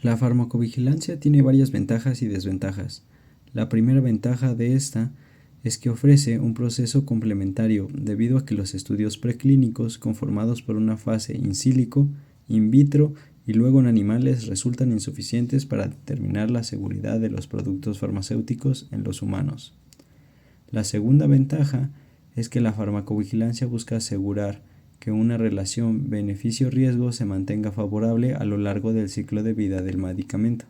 La farmacovigilancia tiene varias ventajas y desventajas. La primera ventaja de esta es que ofrece un proceso complementario debido a que los estudios preclínicos conformados por una fase in silico, in vitro y luego en animales resultan insuficientes para determinar la seguridad de los productos farmacéuticos en los humanos. La segunda ventaja es que la farmacovigilancia busca asegurar que una relación beneficio-riesgo se mantenga favorable a lo largo del ciclo de vida del medicamento.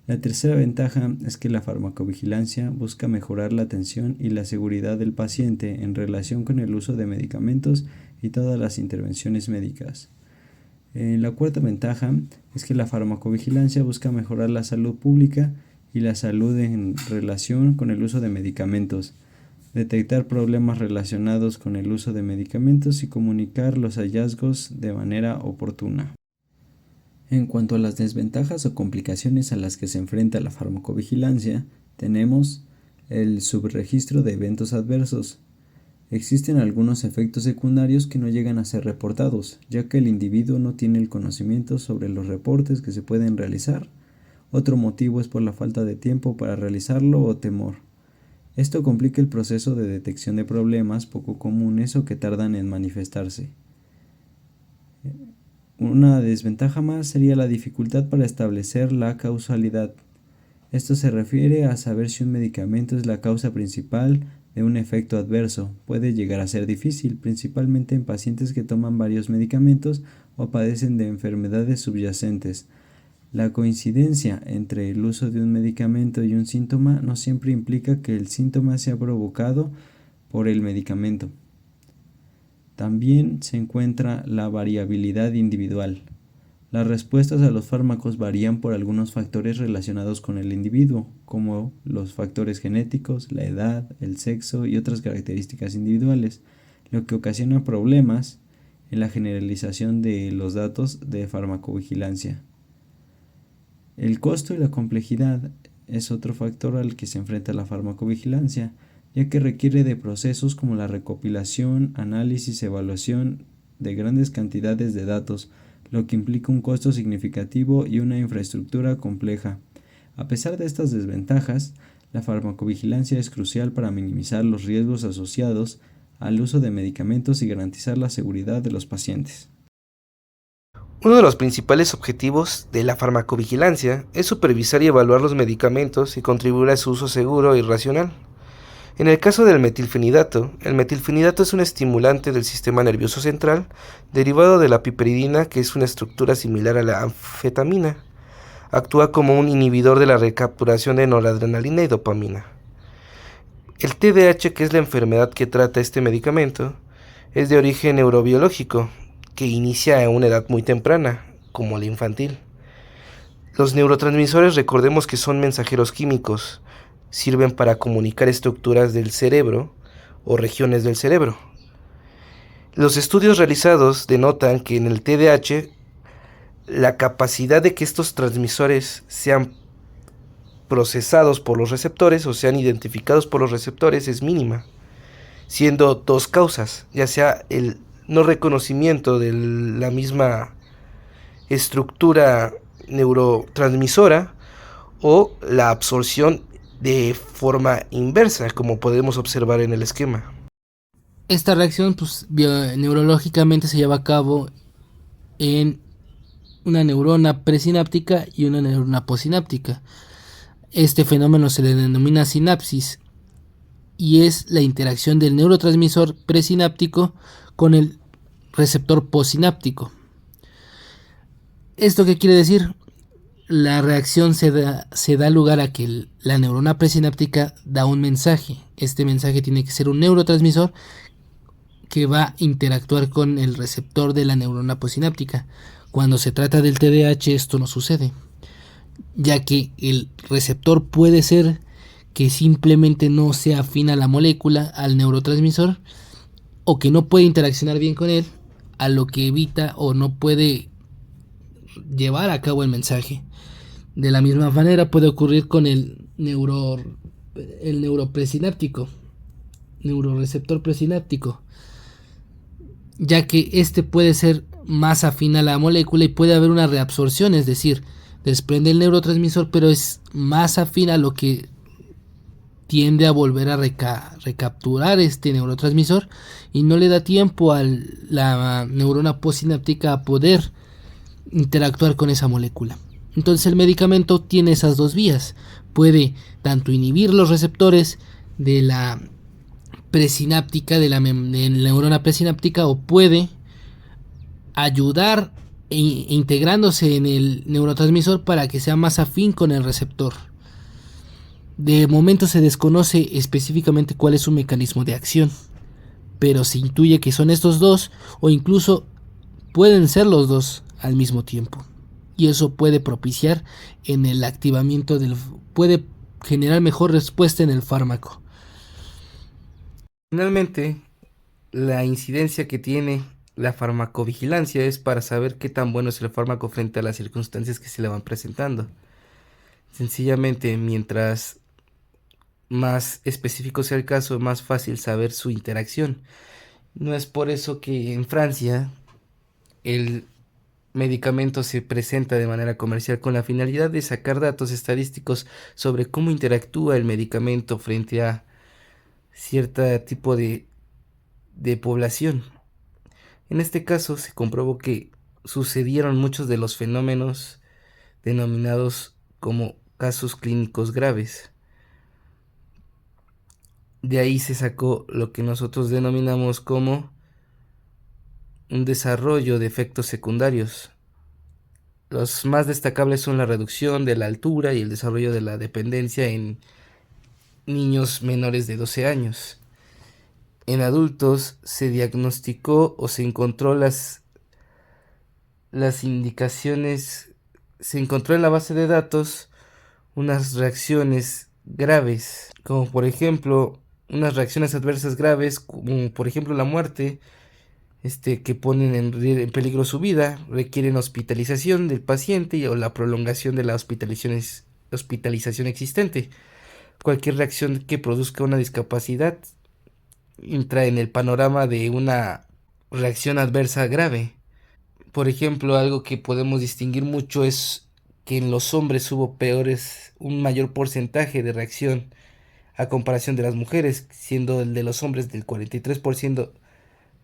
La tercera ventaja es que la farmacovigilancia busca mejorar la atención y la seguridad del paciente en relación con el uso de medicamentos y todas las intervenciones médicas. La cuarta ventaja es que la farmacovigilancia busca mejorar la salud pública y la salud en relación con el uso de medicamentos, detectar problemas relacionados con el uso de medicamentos y comunicar los hallazgos de manera oportuna. En cuanto a las desventajas o complicaciones a las que se enfrenta la farmacovigilancia, tenemos el subregistro de eventos adversos. Existen algunos efectos secundarios que no llegan a ser reportados, ya que el individuo no tiene el conocimiento sobre los reportes que se pueden realizar. Otro motivo es por la falta de tiempo para realizarlo o temor. Esto complica el proceso de detección de problemas poco comunes o que tardan en manifestarse. Una desventaja más sería la dificultad para establecer la causalidad. Esto se refiere a saber si un medicamento es la causa principal de un efecto adverso. Puede llegar a ser difícil, principalmente en pacientes que toman varios medicamentos o padecen de enfermedades subyacentes. La coincidencia entre el uso de un medicamento y un síntoma no siempre implica que el síntoma sea provocado por el medicamento. También se encuentra la variabilidad individual. Las respuestas a los fármacos varían por algunos factores relacionados con el individuo, como los factores genéticos, la edad, el sexo y otras características individuales, lo que ocasiona problemas en la generalización de los datos de farmacovigilancia. El costo y la complejidad es otro factor al que se enfrenta la farmacovigilancia, ya que requiere de procesos como la recopilación, análisis, evaluación de grandes cantidades de datos, lo que implica un costo significativo y una infraestructura compleja. A pesar de estas desventajas, la farmacovigilancia es crucial para minimizar los riesgos asociados al uso de medicamentos y garantizar la seguridad de los pacientes. Uno de los principales objetivos de la farmacovigilancia es supervisar y evaluar los medicamentos y contribuir a su uso seguro y racional. En el caso del metilfenidato, el metilfenidato es un estimulante del sistema nervioso central derivado de la piperidina, que es una estructura similar a la anfetamina. Actúa como un inhibidor de la recapturación de noradrenalina y dopamina. El TDAH, que es la enfermedad que trata este medicamento, es de origen neurobiológico, que inicia a una edad muy temprana, como la infantil. Los neurotransmisores, recordemos que son mensajeros químicos, sirven para comunicar estructuras del cerebro o regiones del cerebro. Los estudios realizados denotan que en el TDAH la capacidad de que estos transmisores sean procesados por los receptores o sean identificados por los receptores es mínima, siendo dos causas, ya sea el no reconocimiento de la misma estructura neurotransmisora o la absorción de forma inversa, como podemos observar en el esquema. Esta reacción neurológicamente se lleva a cabo en una neurona presináptica y una neurona postsináptica. Este fenómeno se le denomina sinapsis y es la interacción del neurotransmisor presináptico con el receptor postsináptico. ¿Esto qué quiere decir? La reacción se da lugar a que la neurona presináptica da un mensaje. Este mensaje tiene que ser un neurotransmisor que va a interactuar con el receptor de la neurona postsináptica. Cuando se trata del TDAH esto no sucede, ya que el receptor puede ser que simplemente no se afina la molécula al neurotransmisor o que no puede interaccionar bien con él, a lo que evita o no puede llevar a cabo el mensaje. De la misma manera puede ocurrir con el neuropresináptico, neuroreceptor presináptico, ya que este puede ser más afín a la molécula y puede haber una reabsorción, es decir, desprende el neurotransmisor, pero es más afín a lo que tiende a volver a recapturar este neurotransmisor y no le da tiempo a la neurona postsináptica a poder interactuar con esa molécula. Entonces el medicamento tiene esas dos vías. Puede tanto inhibir los receptores de la presináptica, de la neurona presináptica, o puede ayudar integrándose en el neurotransmisor para que sea más afín con el receptor. De momento se desconoce específicamente cuál es su mecanismo de acción, pero se intuye que son estos dos, o incluso pueden ser los dos al mismo tiempo. Y eso puede propiciar en el activamiento puede generar mejor respuesta en el fármaco. Finalmente, la incidencia que tiene la farmacovigilancia es para saber qué tan bueno es el fármaco frente a las circunstancias que se le van presentando. Sencillamente, mientras más específico sea el caso, más fácil saber su interacción. No es por eso que en Francia el medicamento se presenta de manera comercial con la finalidad de sacar datos estadísticos sobre cómo interactúa el medicamento frente a cierto tipo de población. En este caso se comprobó que sucedieron muchos de los fenómenos denominados como casos clínicos graves. De ahí se sacó lo que nosotros denominamos como un desarrollo de efectos secundarios. Los más destacables son la reducción de la altura y el desarrollo de la dependencia en niños menores de 12 años. En adultos se diagnosticó o se encontró las indicaciones, se encontró en la base de datos unas reacciones graves, como por ejemplo unas reacciones adversas graves, como por ejemplo la muerte, que ponen en peligro su vida, requieren hospitalización del paciente o la prolongación de la hospitalización existente. Cualquier reacción que produzca una discapacidad entra en el panorama de una reacción adversa grave. Por ejemplo, algo que podemos distinguir mucho es que en los hombres hubo un mayor porcentaje de reacción a comparación de las mujeres, siendo el de los hombres del 43%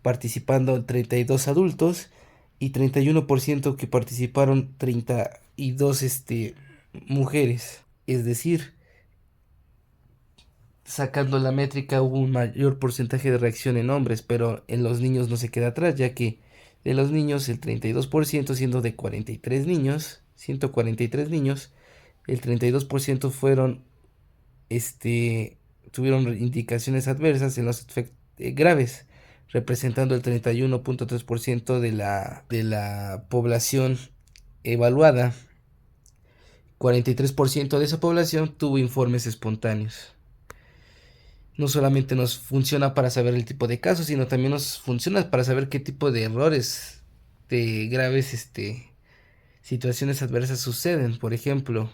participando 32 adultos y 31% que participaron 32 mujeres. Es decir, sacando la métrica hubo un mayor porcentaje de reacción en hombres, pero en los niños no se queda atrás, ya que de los niños el 32%, siendo de 43 niños, 143 niños, el 32% tuvieron indicaciones adversas en los graves, representando el 31.3% de la población evaluada. 43% de esa población tuvo informes espontáneos. No solamente nos funciona para saber el tipo de casos, sino también nos funciona para saber qué tipo de errores, de graves situaciones adversas suceden. Por ejemplo,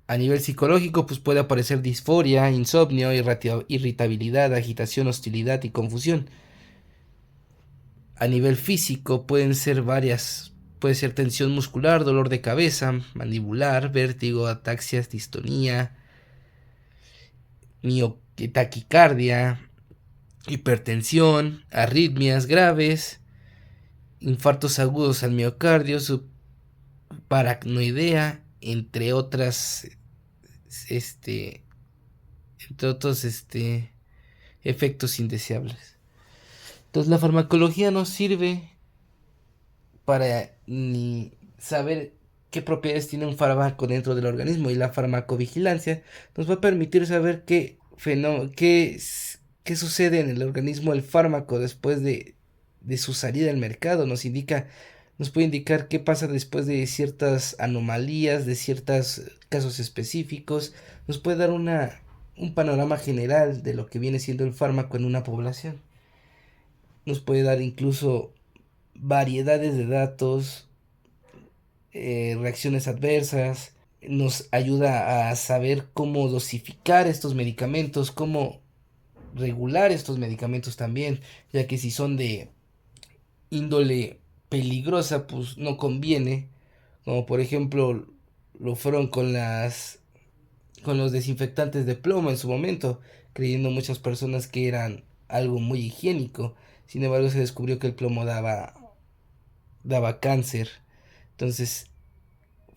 a nivel psicológico, pues puede aparecer disforia, insomnio, irritabilidad, agitación, hostilidad y confusión. A nivel físico pueden ser varias. Puede ser tensión muscular, dolor de cabeza, mandibular, vértigo, ataxias, distonía, taquicardia, hipertensión, arritmias graves, infartos agudos al miocardio, paranoidea, entre otros efectos indeseables. Entonces la farmacología nos sirve para ni saber qué propiedades tiene un fármaco dentro del organismo, y la farmacovigilancia nos va a permitir saber qué sucede en el organismo del fármaco después de su salida al mercado. Nos puede indicar qué pasa después de ciertas anomalías, de ciertos casos específicos. Nos puede dar un panorama general de lo que viene siendo el fármaco en una población. Nos puede dar incluso variedades de datos, reacciones adversas. Nos ayuda a saber cómo dosificar estos medicamentos, cómo regular estos medicamentos también, ya que si son de índole peligrosa, pues no conviene, como por ejemplo lo fueron con los desinfectantes de plomo en su momento, creyendo muchas personas que eran algo muy higiénico. Sin embargo, se descubrió que el plomo daba cáncer. Entonces,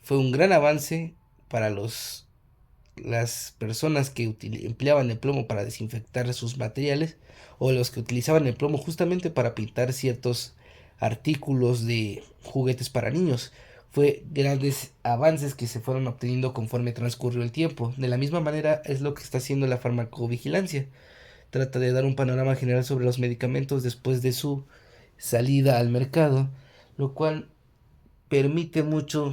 fue un gran avance para las personas que empleaban el plomo para desinfectar sus materiales, o los que utilizaban el plomo justamente para pintar ciertos artículos de juguetes para niños. Fue grandes avances que se fueron obteniendo conforme transcurrió el tiempo. De la misma manera es lo que está haciendo la farmacovigilancia. Trata de dar un panorama general sobre los medicamentos después de su salida al mercado, lo cual permite mucho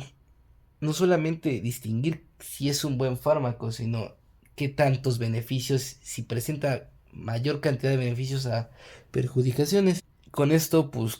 no solamente distinguir si es un buen fármaco, sino qué tantos beneficios, si presenta mayor cantidad de beneficios a perjudicaciones. Con esto, pues